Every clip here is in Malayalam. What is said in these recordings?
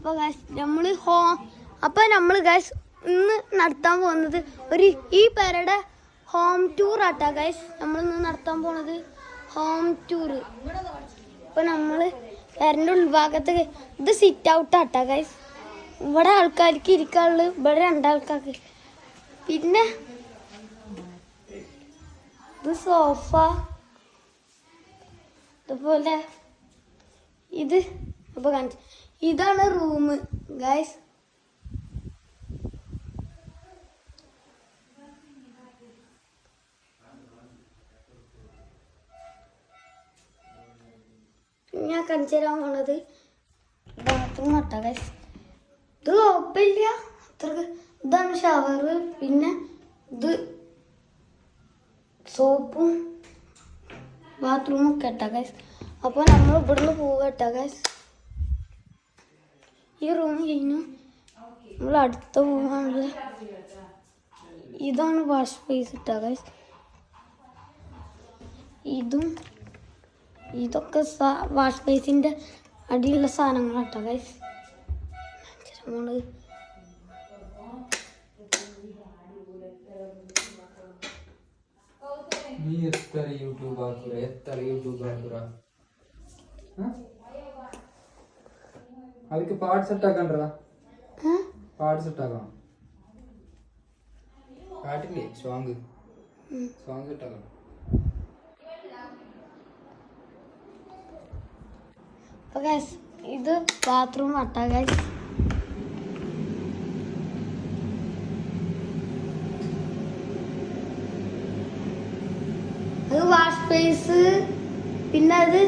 അപ്പോൾ ഗൈസ് നമ്മൾ ഗൈസ് ഇന്ന് നടത്താൻ പോകുന്നത് ഈ പേരുടെ ഹോം ടൂർ ആട്ടാ ഗൈസ്. നമ്മളിന്ന് നടത്താൻ പോണത് ഹോം ടൂറ്. അപ്പോൾ നമ്മൾ പേരൻ്റെ ഉൾഭാഗത്ത് ഇത് സിറ്റ് ഔട്ട് ആട്ടാ ഗൈസ്. ഇവിടെ ആൾക്കാർക്ക് ഇരിക്കാനുള്ളത് ഇവിടെ രണ്ടാൾക്കാർക്ക്. പിന്നെ ഇത് സോഫ, അതുപോലെ ഇത് അപ്പോൾ കാണിച്ചു. ഇതാണ് റൂം ഗൈസ്. ഞാൻ കാണിച്ചു തരാൻ പോണത് ബാത്റൂം ആട്ടാ ഗൈസ്. ഇത് കുഴപ്പമില്ല അത്രക്ക്. ഇതാണ് ഷവർ. പിന്നെ ഇത് സോപ്പും ബാത്റൂമൊക്കെ ഇട്ടാ ഗൈസ്. അപ്പോൾ നമ്മൾ ഇവിടുന്ന് പോകട്ടാ ഗൈസ്. ഈ റൂം കഴിഞ്ഞു നമ്മൾ അടുത്ത പോകാനുള്ള ഇതാണ് വാഷ് ബേസ് ഇട്ടാ ഗൈസ്. ഇതൊക്കെ വാഷ് ബേസിൻ്റെ അടിയിലുള്ള സാധനങ്ങളാട്ടാ ഗൈസ്. നമ്മൾ ಅದಕ್ಕೆ ಪಾರ್ಟ್ ಸೆಟ್ ಹಾಕಂಡ್ರ ಪಾರ್ಟ್ ಸೆಟ್ ಹಾಕೋಣ ಪಾಟಿಗೆ ಸಾಂಗ್ ಸೆಟ್ ಹಾಕೋಣ. ഇത് ബാത്റൂം ആട്ടാ ഗൈസ്. അത് വാഷ് സ്പേസ്. പിന്നെ അത്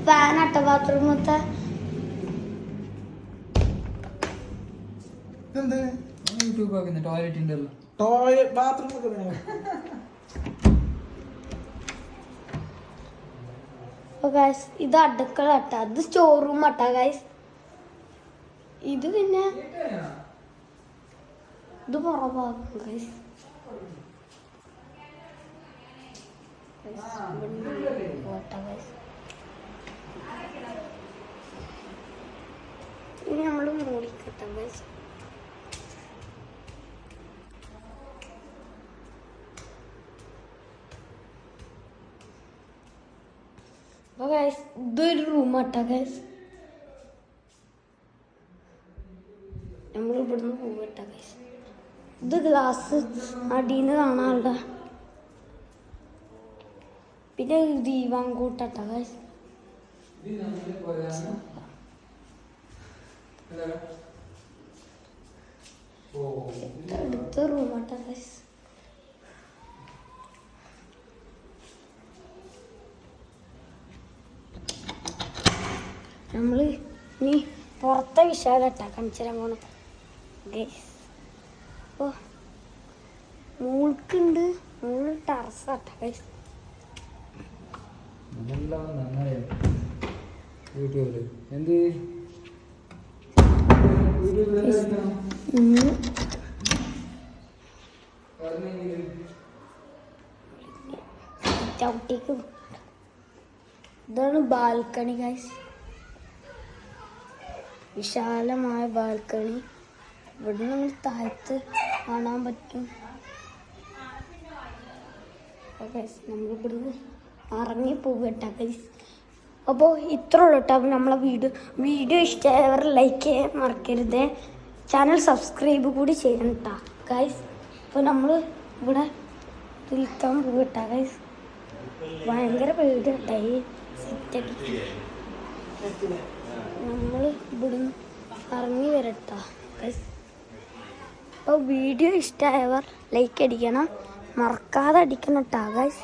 ഫാൻ ആട്ട ബാത്റൂമത്തെ. യൂട്യൂബ് ആക്കുന്ന ടോയ്ലറ്റിന്റെ ബാത്റൂം ഇത് അടുക്കള ആട്ട. അത് സ്റ്റോർ റൂം ആട്ടാ ഗൈസ്. ഇത് പിന്നെ ഇത് പുറഭാഗം ഗൈസ്. ഇനി നമ്മൾ മൂടിക്കട്ടാം ഗൈസ്. അപ്പോൾ ഗൈസ് ഇതൊരു റൂം ആട്ടാ ഗൈസ്. നമ്മൾ ഇവിടുന്ന് പോകട്ടാ ഗൈസ്. ഇത് ഗ്ലാസ് അടിയിൽ നിന്ന് കാണാനുള്ള. പിന്നെ ദീവാങ്കൂട്ടാ ഗൈസ്. അടുത്ത റൂമാട്ടാ ഗൈസ്. നമ്മൾ ഇനി പുറത്തെ വിശാലട്ടാ കാണിച്ചു തരാൻ പോണത് ഗൈസ്. അപ്പോൾ മൂൾക്കുണ്ട്. മൂള് ടെറസാട്ടാ ഗൈസ്. യൂട്യൂബില് എന്ത് ചവിട്ടിക്ക്. ഇതാണ് ബാൽക്കണി ഗൈസ്. വിശാലമായ ബാൽക്കണി. ഇവിടെ നമ്മൾ താഴത്ത് കാണാൻ പറ്റും. നമ്മളിവിടുന്ന് ഇറങ്ങി പോകട്ടാ ഗൈസ്. അപ്പോൾ ഇത്ര ഉള്ളൂ കേട്ടോ. അപ്പോൾ നമ്മളെ വീഡിയോ ഇഷ്ടമായവർ ലൈക്ക് ചെയ്യാൻ മറക്കരുത്. ചാനൽ സബ്സ്ക്രൈബ് കൂടി ചെയ്യണം കേട്ടോ ഗൈസ്. അപ്പോൾ നമ്മൾ ഇവിടെ നിൽക്കാൻ പോകട്ടാ ഗൈസ്. ഭയങ്കര പേടിയുണ്ടായി സിറ്റടിക്ക്. നമ്മൾ ഇവിടുന്ന് ഇറങ്ങി വരട്ടാ ഗൈസ്. അപ്പോൾ വീഡിയോ ഇഷ്ടമായവർ ലൈക്ക് അടിക്കണം, മറക്കാതെ അടിക്കണം കേട്ടോ ഗൈസ്.